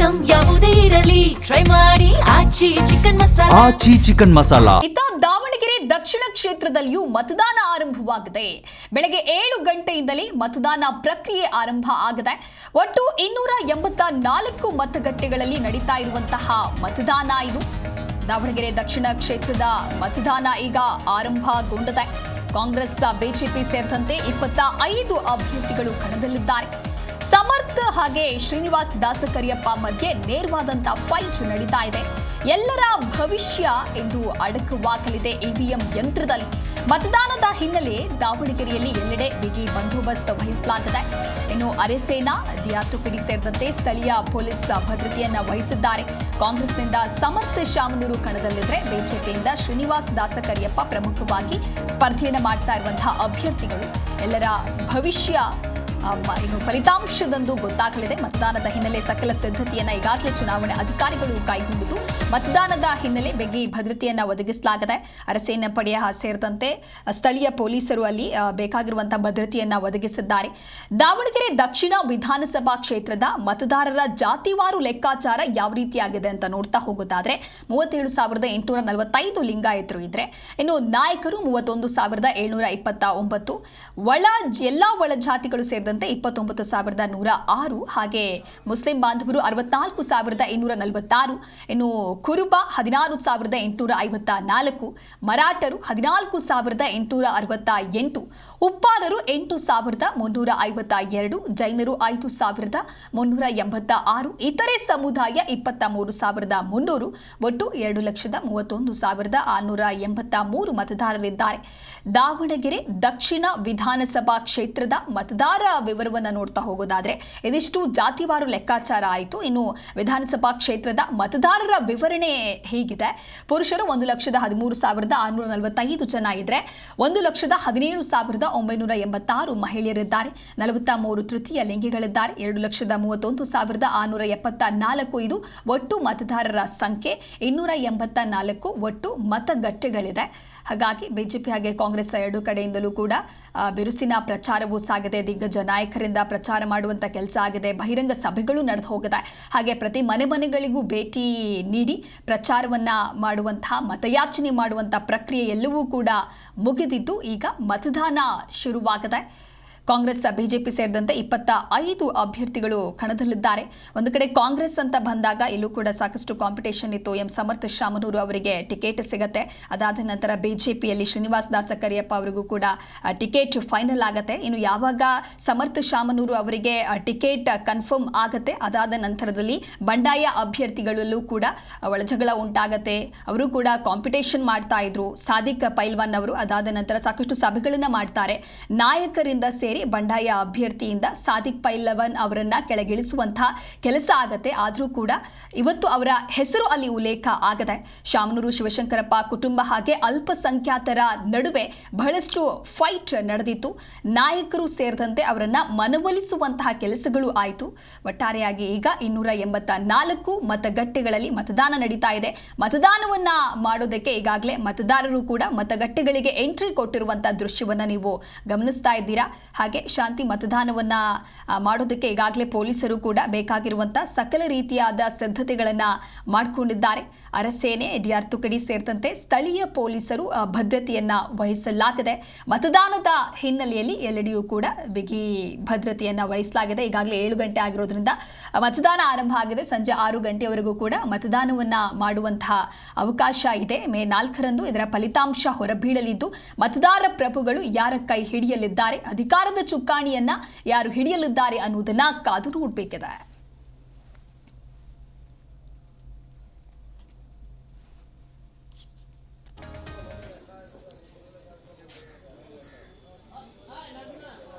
Item ಯಾವುದೇ ಇರಲಿ try ಮಾಡಿ ಆಚಿ ಚಿಕನ್ ಮಸಾಲಾ. ಇತ್ತ ದಾವಣಗೆರೆ ದಕ್ಷಿಣ ಕ್ಷೇತ್ರದಲ್ಲಿಯೂ ಮತದಾನ ಆರಂಭವಾಗಿದೆ. ಬೆಳಗ್ಗೆ 7 ಗಂಟೆಯಿಂದಲೇ ಮತದಾನ ಪ್ರಕ್ರಿಯೆ ಆರಂಭ ಆಗಿದೆ. ಒಟ್ಟು 284 ಮತಗಟ್ಟೆಗಳಲ್ಲಿ ನಡೀತಾ ಇರುವಂತಹ ಮತದಾನ ಇದು. ದಾವಣಗೆರೆ ದಕ್ಷಿಣ ಕ್ಷೇತ್ರದ ಮತದಾನ ಈಗ ಆರಂಭಗೊಂಡಿದೆ. ಕಾಂಗ್ರೆಸ್, ಬಿಜೆಪಿ ಸೇರಿದಂತೆ 25 ಅಭ್ಯರ್ಥಿಗಳು ಕಣದಲ್ಲಿದ್ದಾರೆ. ಸಮರ್ಥ ಹಾಗೆ ಶ್ರೀನಿವಾಸ್ ದಾಸಕರಿಯಪ್ಪ ಮಧ್ಯೆ ನೇರವಾದಂತಹ ಫೈಟ್ ನಡೀತಾ ಇದೆ. ಎಲ್ಲರ ಭವಿಷ್ಯ ಎಂದು ಅಡಕವಾಗಲಿದೆ ಇವಿಎಂ ಯಂತ್ರದಲ್ಲಿ. ಮತದಾನದ ಹಿನ್ನೆಲೆ ದಾವಣಗೆರೆಯಲ್ಲಿ ಎಲ್ಲೆಡೆ ಬಿಗಿ ಬಂದೋಬಸ್ತ್ ವಹಿಸಲಾಗಿದೆ. ಇನ್ನು ಅರೆಸೇನಾ, ಡಿಆರ್ಟುಪಿಡಿ ಸೇರಿದಂತೆ ಸ್ಥಳೀಯ ಪೊಲೀಸ್ ಭದ್ರತೆಯನ್ನು ವಹಿಸಿದ್ದಾರೆ. ಕಾಂಗ್ರೆಸ್ನಿಂದ ಸಮರ್ಥ ಶಾಮನೂರು ಕಣದಲ್ಲಿದ್ದರೆ ಬಿಜೆಪಿಯಿಂದ ಶ್ರೀನಿವಾಸ್ ದಾಸಕರಿಯಪ್ಪ ಪ್ರಮುಖವಾಗಿ ಸ್ಪರ್ಧೆಯನ್ನು ಮಾಡ್ತಾ ಇರುವಂತಹ ಅಭ್ಯರ್ಥಿಗಳು. ಎಲ್ಲರ ಭವಿಷ್ಯ ಇನ್ನು ಫಲಿತಾಂಶದಂದು ಗೊತ್ತಾಗಲಿದೆ. ಮತದಾನದ ಹಿನ್ನೆಲೆ ಸಕಲ ಸಿದ್ಧತೆಯನ್ನ ಈಗಾಗಲೇ ಚುನಾವಣೆ ಅಧಿಕಾರಿಗಳು ಕೈಗೊಂಡಿದ್ದು ಮತದಾನದ ಹಿನ್ನೆಲೆ ಬಿಗಿ ಭದ್ರತೆಯನ್ನ ಒದಗಿಸಲಾಗಿದೆ. ಅರಸೇನಾ ಪಡೆಯ ಸೇರಿದಂತೆ ಸ್ಥಳೀಯ ಪೊಲೀಸರು ಅಲ್ಲಿ ಬೇಕಾಗಿರುವಂತಹ ಭದ್ರತೆಯನ್ನ ಒದಗಿಸಿದ್ದಾರೆ. ದಾವಣಗೆರೆ ದಕ್ಷಿಣ ವಿಧಾನಸಭಾ ಕ್ಷೇತ್ರದ ಮತದಾರರ ಜಾತಿವಾರು ಲೆಕ್ಕಾಚಾರ ಯಾವ ರೀತಿಯಾಗಿದೆ ಅಂತ ನೋಡ್ತಾ ಹೋಗೋದಾದ್ರೆ 37,845 ಲಿಂಗಾಯತರು ಇದ್ರೆ, ಇನ್ನು ನಾಯಕರು 31,729, ಎಲ್ಲಾ ಒಳ ಜಾತಿಗಳು ಸೇರಿದಂತೆ 29,106, ಹಾಗೆ ಮುಸ್ಲಿಂ ಬಾಂಧವರು 64,246, ಇನ್ನು ಕುರುಬ 16,854, ಮರಾಠರು 14,868, ಉಪ್ಪಾರರು 8,352, ಜೈನರು 5,386, ಇತರೆ ಸಮುದಾಯ 23,300, ಒಟ್ಟು 2,31,683 ಮತದಾರರಿದ್ದಾರೆ. ದಾವಣಗೆರೆ ದಕ್ಷಿಣ ವಿಧಾನಸಭಾ ಕ್ಷೇತ್ರದ ಮತದಾರ ವಿವರವನ್ನು ನೋಡ್ತಾ ಹೋಗೋದಾದ್ರೆ ಇದಿಷ್ಟು ಜಾತಿವಾರು ಲೆಕ್ಕಾಚಾರ ಆಯಿತು. ಇನ್ನು ವಿಧಾನಸಭಾ ಕ್ಷೇತ್ರದ ಮತದಾರರ ವಿವರಣೆ ಹೀಗಿದೆ. ಪುರುಷರು 1,13,645 ಜನ ಇದ್ರೆ, 1,17,986 ಮಹಿಳೆಯರಿದ್ದಾರೆ, 43 ತೃತೀಯ ಲಿಂಗಿಗಳಿದ್ದಾರೆ, 2,31,674 ಇದು ಒಟ್ಟು ಮತದಾರರ ಸಂಖ್ಯೆ. 284 ಒಟ್ಟು ಮತಗಟ್ಟೆಗಳಿದೆ. ಹಾಗಾಗಿ ಬಿಜೆಪಿ ಹಾಗೆ ಕಾಂಗ್ರೆಸ್ ಎರಡು ಕಡೆಯಿಂದಲೂ ಕೂಡ ಬಿರುಸಿನ ಪ್ರಚಾರವೂ ಸಾಗಿದೆ. ದಿಗ್ಗಜ ನಾಯಕರಿಂದ ಪ್ರಚಾರ ಮಾಡುವಂಥ ಕೆಲಸ ಆಗಿದೆ. ಬಹಿರಂಗ ಸಭೆಗಳು ನಡೆದು ಹೋಗಿದೆ. ಹಾಗೆ ಪ್ರತಿ ಮನೆಗಳಿಗೂ ಭೇಟಿ ನೀಡಿ ಪ್ರಚಾರವನ್ನ ಮಾಡುವಂತಹ, ಮತಯಾಚನೆ ಮಾಡುವಂಥ ಪ್ರಕ್ರಿಯೆ ಎಲ್ಲವೂ ಕೂಡ ಮುಗಿದಿದ್ದು ಈಗ ಮತದಾನ ಶುರುವಾಗಿದೆ. ಕಾಂಗ್ರೆಸ್, ಬಿಜೆಪಿ ಸೇರಿದಂತೆ 25 ಅಭ್ಯರ್ಥಿಗಳು ಕಣದಲ್ಲಿದ್ದಾರೆ. ಒಂದು ಕಡೆ ಕಾಂಗ್ರೆಸ್ ಅಂತ ಬಂದಾಗ ಇಲ್ಲೂ ಕೂಡ ಸಾಕಷ್ಟು ಕಾಂಪಿಟೇಷನ್ ಇತ್ತು. ಸಮರ್ಥ ಶಾಮನೂರು ಅವರಿಗೆ ಟಿಕೆಟ್ ಸಿಗತ್ತೆ. ಅದಾದ ನಂತರ ಬಿಜೆಪಿಯಲ್ಲಿ ಶ್ರೀನಿವಾಸ್ ದಾಸಕರಿಯಪ್ಪ ಅವರಿಗೂ ಕೂಡ ಟಿಕೆಟ್ ಫೈನಲ್ ಆಗತ್ತೆ. ಇನ್ನು ಯಾವಾಗ ಸಮರ್ಥ ಶಾಮನೂರು ಅವರಿಗೆ ಟಿಕೆಟ್ ಕನ್ಫರ್ಮ್ ಆಗತ್ತೆ, ಅದಾದ ನಂತರದಲ್ಲಿ ಬಂಡಾಯ ಅಭ್ಯರ್ಥಿಗಳಲ್ಲೂ ಕೂಡ ಒಳಜಗಳ ಉಂಟಾಗತ್ತೆ. ಅವರು ಕೂಡ ಕಾಂಪಿಟೇಷನ್ ಮಾಡ್ತಾ ಇದ್ರು. ಸಾದಿಕ್ ಪೈಲ್ವಾನ್ ಅವರು ಅದಾದ ನಂತರ ಸಾಕಷ್ಟು ಸಭೆಗಳನ್ನ ಮಾಡ್ತಾರೆ. ನಾಯಕರಿಂದ ಸೇರಿ ಬಂಡಾಯ ಅಭ್ಯರ್ಥಿಯಿಂದ ಸಾದಿಕ್ ಪೈಲ್ವಾನ್ ಅವರನ್ನ ಕೆಳಗಿಳಿಸುವಂತಹ ಕೆಲಸ ಆಗತ್ತೆ. ಆದರೂ ಕೂಡ ಇವತ್ತು ಅವರ ಹೆಸರು ಅಲ್ಲಿ ಉಲ್ಲೇಖ ಆಗದೆ. ಶಾಮನೂರು ಶಿವಶಂಕರಪ್ಪ ಕುಟುಂಬ ಹಾಗೆ ಅಲ್ಪಸಂಖ್ಯಾತರ ನಡುವೆ ಬಹಳಷ್ಟು ಫೈಟ್ ನಡೆದಿತ್ತು. ನಾಯಕರು ಸೇರಿದಂತೆ ಅವರನ್ನ ಮನವೊಲಿಸುವಂತಹ ಕೆಲಸಗಳು ಆಯಿತು. ಒಟ್ಟಾರೆಯಾಗಿ ಈಗ 284 ಮತಗಟ್ಟೆಗಳಲ್ಲಿ ಮತದಾನ ನಡೀತಾ ಇದೆ. ಮತದಾನವನ್ನ ಮಾಡೋದಕ್ಕೆ ಈಗಾಗಲೇ ಮತದಾರರು ಕೂಡ ಮತಗಟ್ಟೆಗಳಿಗೆ ಎಂಟ್ರಿ ಕೊಟ್ಟಿರುವಂತಹ ದೃಶ್ಯವನ್ನ ನೀವು ಗಮನಿಸ್ತಾ ಇದ್ದೀರಾ. ಹಾಗೆ ಶಾಂತಿ ಮತದಾನವನ್ನ ಮಾಡೋದಕ್ಕೆ ಈಗಾಗಲೇ ಪೊಲೀಸರು ಕೂಡ ಬೇಕಾಗಿರುವಂತಹ ಸಕಲ ರೀತಿಯಾದ ಸಿದ್ಧತೆಗಳನ್ನ ಮಾಡಿಕೊಂಡಿದ್ದಾರೆ. ಅರಸೇನೆ, ಡಿಆರ್ಟುಪಿಡಿ ಸೇರಿದಂತೆ ಸ್ಥಳೀಯ ಪೊಲೀಸರು ಭದ್ರತೆಯನ್ನ ವಹಿಸಲಾಗಿದೆ. ಮತದಾನದ ಹಿನ್ನೆಲೆಯಲ್ಲಿ ಎಲ್ಲೆಡೆಯೂ ಕೂಡ ಬಿಗಿ ಭದ್ರತೆಯನ್ನ ವಹಿಸಲಾಗಿದೆ. ಈಗಾಗಲೇ 7 ಗಂಟೆ ಆಗಿರೋದ್ರಿಂದ ಮತದಾನ ಆರಂಭ ಆಗಿದೆ. ಸಂಜೆ 6 ಗಂಟೆವರೆಗೂ ಕೂಡ ಮತದಾನವನ್ನ ಮಾಡುವಂತಹ ಅವಕಾಶ ಇದೆ. ಮೇ 4ರಂದು ಇದರ ಫಲಿತಾಂಶ ಹೊರಬೀಳಲಿದ್ದು ಮತದಾರ ಪ್ರಭುಗಳು ಯಾರ ಕೈ ಹಿಡಿಯಲಿದ್ದಾರೆ, ಅಧಿಕಾರದ ಚುಕ್ಕಾಣಿಯನ್ನ ಯಾರು ಹಿಡಿಯಲಿದ್ದಾರೆ ಅನ್ನುವುದನ್ನ ಕಾದು ನೋಡಬೇಕಿದೆ.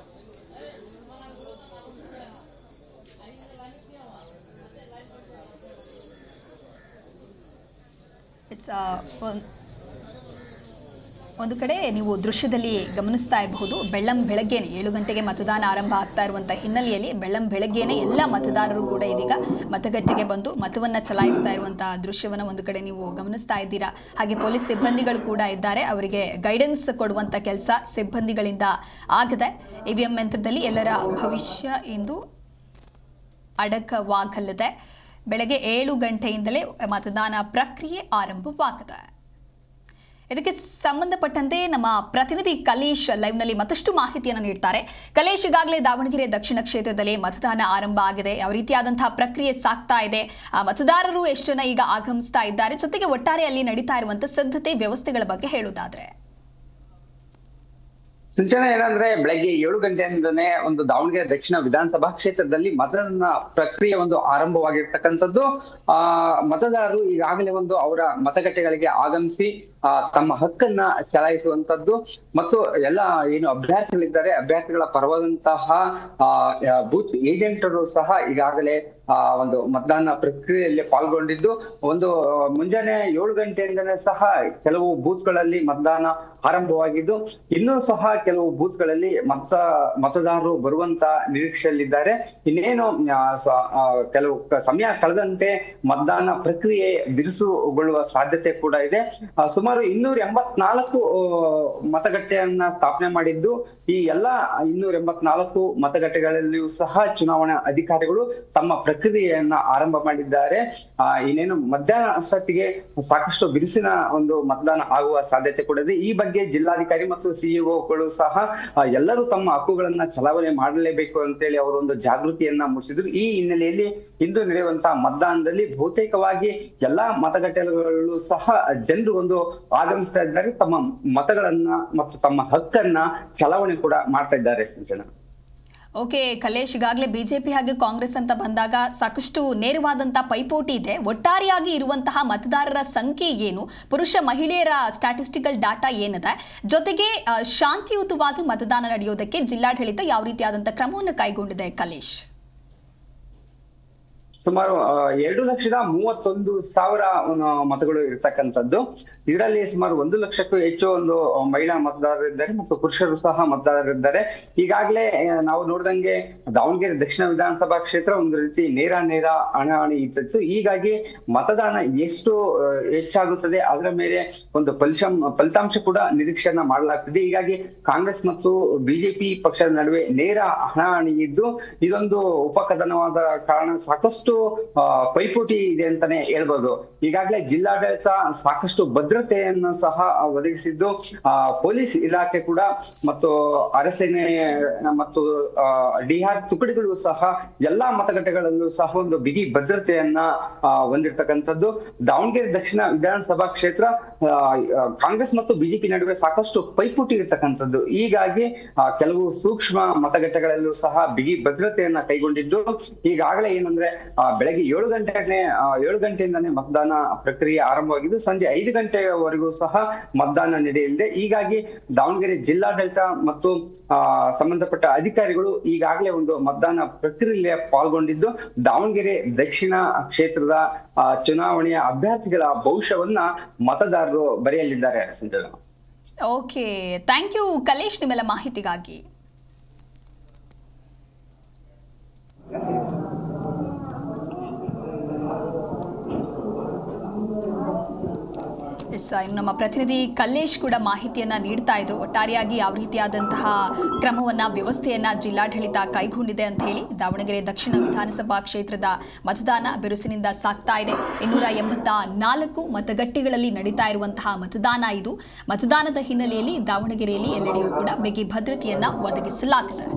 ಒಂದು ಕಡೆ ನೀವು ದೃಶ್ಯದಲ್ಲಿ ಗಮನಿಸ್ತಾ ಇರಬಹುದು, ಬೆಳಗ್ಗೆನೆ 7 ಗಂಟೆಗೆ ಮತದಾನ ಆರಂಭ ಆಗ್ತಾ ಇರುವಂತಹ ಹಿನ್ನೆಲೆಯಲ್ಲಿ ಬೆಳಗ್ಗೆನೆ ಎಲ್ಲ ಮತದಾರರು ಕೂಡ ಇದೀಗ ಮತಗಟ್ಟೆಗೆ ಬಂದು ಮತವನ್ನ ಚಲಾಯಿಸ್ತಾ ಇರುವಂತಹ ದೃಶ್ಯವನ್ನ ಒಂದು ಕಡೆ ನೀವು ಗಮನಿಸ್ತಾ ಇದ್ದೀರಾ. ಹಾಗೆ ಪೊಲೀಸ್ ಸಿಬ್ಬಂದಿಗಳು ಕೂಡ ಇದ್ದಾರೆ. ಅವರಿಗೆ ಗೈಡೆನ್ಸ್ ಕೊಡುವಂತ ಕೆಲಸ ಸಿಬ್ಬಂದಿಗಳಿಂದ ಆಗಿದೆ. ಇವಿಎಂ ಯಂತ್ರದಲ್ಲಿ ಎಲ್ಲರ ಭವಿಷ್ಯ ಎಂದು ಅಡಕವಾಗಲಿದೆ. ಬೆಳಗ್ಗೆ 7 ಗಂಟೆಯಿಂದಲೇ ಮತದಾನ ಪ್ರಕ್ರಿಯೆ ಆರಂಭವಾಗಿದೆ. ಇದಕ್ಕೆ ಸಂಬಂಧಪಟ್ಟಂತೆ ನಮ್ಮ ಪ್ರತಿನಿಧಿ ಕಲೇಶ್ ಲೈವ್ನಲ್ಲಿ ಮತ್ತಷ್ಟು ಮಾಹಿತಿಯನ್ನು ನೀಡ್ತಾರೆ. ಕಲೇಶ್, ಈಗಾಗಲೇ ದಾವಣಗೆರೆ ದಕ್ಷಿಣ ಕ್ಷೇತ್ರದಲ್ಲಿ ಮತದಾನ ಆರಂಭ ಆಗಿದೆ. ಯಾವ ರೀತಿಯಾದಂತಹ ಪ್ರಕ್ರಿಯೆ ಸಾಗ್ತಾ ಇದೆ, ಮತದಾರರು ಎಷ್ಟು ಜನ ಈಗ ಆಗಮಿಸ್ತಾ ಇದ್ದಾರೆ, ಜೊತೆಗೆ ಒಟ್ಟಾರೆ ಅಲ್ಲಿ ನಡೀತಾ ಇರುವಂತಹ ಸಿದ್ಧತೆ ವ್ಯವಸ್ಥೆಗಳ ಬಗ್ಗೆ ಹೇಳುವುದಾದ್ರೆ? ಸಿಂಚನ ಏನಂದ್ರೆ ಬೆಳಗ್ಗೆ 7 ಗಂಟೆಯಿಂದನೇ ಒಂದು ದಾವಣಗೆರೆ ದಕ್ಷಿಣ ವಿಧಾನಸಭಾ ಕ್ಷೇತ್ರದಲ್ಲಿ ಮತದಾನ ಪ್ರಕ್ರಿಯೆ ಒಂದು ಆರಂಭವಾಗಿರ್ತಕ್ಕಂಥದ್ದು. ಮತದಾರರು ಈಗಾಗಲೇ ಒಂದು ಅವರ ಮತಗಟ್ಟೆಗಳಿಗೆ ಆಗಮಿಸಿ ತಮ್ಮ ಹಕ್ಕನ್ನ ಚಲಾಯಿಸುವಂತದ್ದು ಮತ್ತು ಎಲ್ಲ ಏನು ಅಭ್ಯರ್ಥಿಗಳಿದ್ದಾರೆ ಅಭ್ಯರ್ಥಿಗಳ ಪರವಾದಂತಹ ಬೂತ್ ಏಜೆಂಟರು ಸಹ ಈಗಾಗಲೇ ಒಂದು ಮತದಾನ ಪ್ರಕ್ರಿಯೆಯಲ್ಲಿ ಪಾಲ್ಗೊಂಡಿದ್ದು, ಒಂದು ಮುಂಜಾನೆ 7 ಗಂಟೆಯಿಂದನೇ ಸಹ ಕೆಲವು ಬೂತ್ಗಳಲ್ಲಿ ಮತದಾನ ಆರಂಭವಾಗಿದ್ದು, ಇನ್ನೂ ಸಹ ಕೆಲವು ಬೂತ್ಗಳಲ್ಲಿ ಮತದಾರರು ಬರುವಂತ ನಿರೀಕ್ಷೆಯಲ್ಲಿದ್ದಾರೆ. ಇನ್ನೇನು ಕೆಲವು ಸಮಯ ಕಳೆದಂತೆ ಮತದಾನ ಪ್ರಕ್ರಿಯೆ ಬಿರುಸುಗೊಳ್ಳುವ ಸಾಧ್ಯತೆ ಕೂಡ ಇದೆ. ಸುಮಾರು 284 ಮತಗಟ್ಟೆಯನ್ನ ಸ್ಥಾಪನೆ ಮಾಡಿದ್ದು, ಈ ಎಲ್ಲಾ 284 ಮತಗಟ್ಟೆಗಳಲ್ಲಿಯೂ ಸಹ ಚುನಾವಣಾ ಅಧಿಕಾರಿಗಳು ತಮ್ಮ ಪ್ರಕ್ರಿಯೆಯನ್ನ ಆರಂಭ ಮಾಡಿದ್ದಾರೆ. ಇನ್ನೇನು ಮಧ್ಯಾಹ್ನ ಅಷ್ಟೊತ್ತಿಗೆ ಸಾಕಷ್ಟು ಬಿರುಸಿನ ಒಂದು ಮತದಾನ ಆಗುವ ಸಾಧ್ಯತೆ ಕೂಡ ಇದೆ. ಈ ಬಗ್ಗೆ ಜಿಲ್ಲಾಧಿಕಾರಿ ಮತ್ತು ಸಿಇಒಗಳು ಸಹ ಎಲ್ಲರೂ ತಮ್ಮ ಹಕ್ಕುಗಳನ್ನ ಚಲಾವಣೆ ಮಾಡಲೇಬೇಕು ಅಂತೇಳಿ ಅವರು ಒಂದು ಜಾಗೃತಿಯನ್ನ ಮೂಡಿಸಿದ್ರು. ಈ ಹಿನ್ನೆಲೆಯಲ್ಲಿ ಇಂದು ನಡೆಯುವಂತಹ ಮತದಾನದಲ್ಲಿ ಬಹುತೇಕವಾಗಿ ಎಲ್ಲಾ ಮತಗಟ್ಟೆಗಳಲ್ಲೂ ಸಹ ಜನರು ಒಂದು ಆಗಮಿಸ್ತಾ ಇದ್ದಾರೆ, ತಮ್ಮ ಮತಗಳನ್ನ ಮತ್ತು ತಮ್ಮ ಹಕ್ಕನ್ನ ಚಲಾವಣೆ ಕೂಡ ಮಾಡ್ತಾ ಇದ್ದಾರೆ. ಸಂಜನಾ, ಓಕೆ ಕಲೇಶ್, ಈಗಾಗಲೇ ಬಿಜೆಪಿ ಹಾಗೆ ಕಾಂಗ್ರೆಸ್ ಅಂತ ಬಂದಾಗ ಸಾಕಷ್ಟು ನೇರವಾದಂತಹ ಪೈಪೋಟಿ ಇದೆ. ಒಟ್ಟಾರೆಯಾಗಿ ಇರುವಂತಹ ಮತದಾರರ ಸಂಖ್ಯೆ ಏನು, ಪುರುಷ ಮಹಿಳೆಯರ ಸ್ಟ್ಯಾಟಿಸ್ಟಿಕಲ್ ಡಾಟಾ ಏನಿದೆ, ಜೊತೆಗೆ ಶಾಂತಿಯುತವಾಗಿ ಮತದಾನ ನಡೆಯೋದಕ್ಕೆ ಜಿಲ್ಲಾಡಳಿತ ಯಾವ ರೀತಿಯಾದಂತಹ ಕ್ರಮವನ್ನು ಕೈಗೊಂಡಿದೆ ಕಲೇಶ್? ಸುಮಾರು 2,31,000 ಮತಗಳು ಇರ್ತಕ್ಕಂಥದ್ದು. ಇದರಲ್ಲಿ ಸುಮಾರು 1 ಲಕ್ಷಕ್ಕೂ ಹೆಚ್ಚು ಒಂದು ಮಹಿಳಾ ಮತದಾರರಿದ್ದಾರೆ ಮತ್ತು ಪುರುಷರು ಸಹ ಮತದಾರರಿದ್ದಾರೆ. ಈಗಾಗಲೇ ನಾವು ನೋಡಿದಂಗೆ ದಾವಣಗೆರೆ ದಕ್ಷಿಣ ವಿಧಾನಸಭಾ ಕ್ಷೇತ್ರ ಒಂದು ರೀತಿ ನೇರ ಹಣಾಹಣಿ ಇತ್ತು. ಹೀಗಾಗಿ ಮತದಾನ ಎಷ್ಟು ಹೆಚ್ಚಾಗುತ್ತದೆ ಅದರ ಮೇಲೆ ಒಂದು ಫಲಿತಾಂಶ ಕೂಡ ನಿರೀಕ್ಷೆಯನ್ನ ಮಾಡಲಾಗ್ತದೆ. ಹೀಗಾಗಿ ಕಾಂಗ್ರೆಸ್ ಮತ್ತು ಬಿಜೆಪಿ ಪಕ್ಷದ ನಡುವೆ ನೇರ ಹಣಾಹಣಿ ಇದ್ದು, ಇದೊಂದು ಉಪಕದನವಾದ ಕಾರಣ ಸಾಕಷ್ಟು ಪೈಪೋಟಿ ಇದೆ ಅಂತಾನೆ ಹೇಳ್ಬೋದು. ಈಗಾಗಲೇ ಜಿಲ್ಲಾಡಳಿತ ಸಾಕಷ್ಟು ಭದ್ರತೆಯನ್ನು ಸಹ ಒದಗಿಸಿದ್ದು, ಪೊಲೀಸ್ ಇಲಾಖೆ ಕೂಡ ಮತ್ತು ಅರಸೇನೆ ಮತ್ತು ಡಿಆರ್ ತುಕಡಿಗಳು ಸಹ ಎಲ್ಲಾ ಮತಗಟ್ಟೆಗಳಲ್ಲೂ ಸಹ ಒಂದು ಬಿಗಿ ಭದ್ರತೆಯನ್ನ ಹೊಂದಿರತಕ್ಕಂಥದ್ದು. ದಾವಣಗೆರೆ ದಕ್ಷಿಣ ವಿಧಾನಸಭಾ ಕ್ಷೇತ್ರ ಕಾಂಗ್ರೆಸ್ ಮತ್ತು ಬಿಜೆಪಿ ನಡುವೆ ಸಾಕಷ್ಟು ಪೈಪೋಟಿ ಇರತಕ್ಕಂಥದ್ದು. ಹೀಗಾಗಿ ಕೆಲವು ಸೂಕ್ಷ್ಮ ಮತಗಟ್ಟೆಗಳಲ್ಲೂ ಸಹ ಬಿಗಿ ಭದ್ರತೆಯನ್ನ ಕೈಗೊಂಡಿದ್ದು, ಈಗಾಗಲೇ ಏನಂದ್ರೆ ಬೆಳಗ್ಗೆ 7 ಗಂಟೆಯಿಂದಾನೇ ಮತದಾನ ಪ್ರಕ್ರಿಯೆ ಆರಂಭವಾಗಿದ್ದು, ಸಂಜೆ 5 ಗಂಟೆವರೆಗೂ ಸಹ ಮತದಾನ ನಡೆಯಲಿದೆ. ಹೀಗಾಗಿ ದಾವಣಗೆರೆ ಜಿಲ್ಲಾಡಳಿತ ಮತ್ತು ಸಂಬಂಧಪಟ್ಟ ಅಧಿಕಾರಿಗಳು ಈಗಾಗಲೇ ಒಂದು ಮತದಾನ ಪ್ರಕ್ರಿಯೆಯಲ್ಲಿ ಪಾಲ್ಗೊಂಡಿದ್ದು, ದಾವಣಗೆರೆ ದಕ್ಷಿಣ ಕ್ಷೇತ್ರದ ಚುನಾವಣೆಯ ಅಭ್ಯರ್ಥಿಗಳ ಭವಿಷ್ಯವನ್ನ ಮತದಾರರು ಬರೆಯಲಿದ್ದಾರೆ. Sanjana, okay, thank you Kalesh ನಿಮ್ಮೆಲ್ಲ ಮಾಹಿತಿಗಾಗಿ. ಇನ್ನು ನಮ್ಮ ಪ್ರತಿನಿಧಿ ಕಲ್ಲೇಶ್ ಕೂಡ ಮಾಹಿತಿಯನ್ನ ನೀಡ್ತಾ ಇದ್ರು. ಒಟ್ಟಾರೆಯಾಗಿ ಯಾವ ರೀತಿಯಾದಂತಹ ಕ್ರಮವನ್ನ ವ್ಯವಸ್ಥೆಯನ್ನ ಜಿಲ್ಲಾಡಳಿತ ಕೈಗೊಂಡಿದೆ ಅಂತ ಹೇಳಿ. ದಾವಣಗೆರೆ ದಕ್ಷಿಣ ವಿಧಾನಸಭಾ ಕ್ಷೇತ್ರದ ಮತದಾನ ಬಿರುಸಿನಿಂದ ಸಾಗ್ತಾ ಇದೆ. 284 ಮತಗಟ್ಟೆಗಳಲ್ಲಿ ನಡೀತಾ ಇರುವಂತಹ ಮತದಾನ ಇದು. ಮತದಾನದ ಹಿನ್ನೆಲೆಯಲ್ಲಿ ದಾವಣಗೆರೆಯಲ್ಲಿ ಎಲ್ಲೆಡೆಯೂ ಕೂಡ ಬಿಗಿ ಭದ್ರತೆಯನ್ನ ಒದಗಿಸಲಾಗಿದೆ.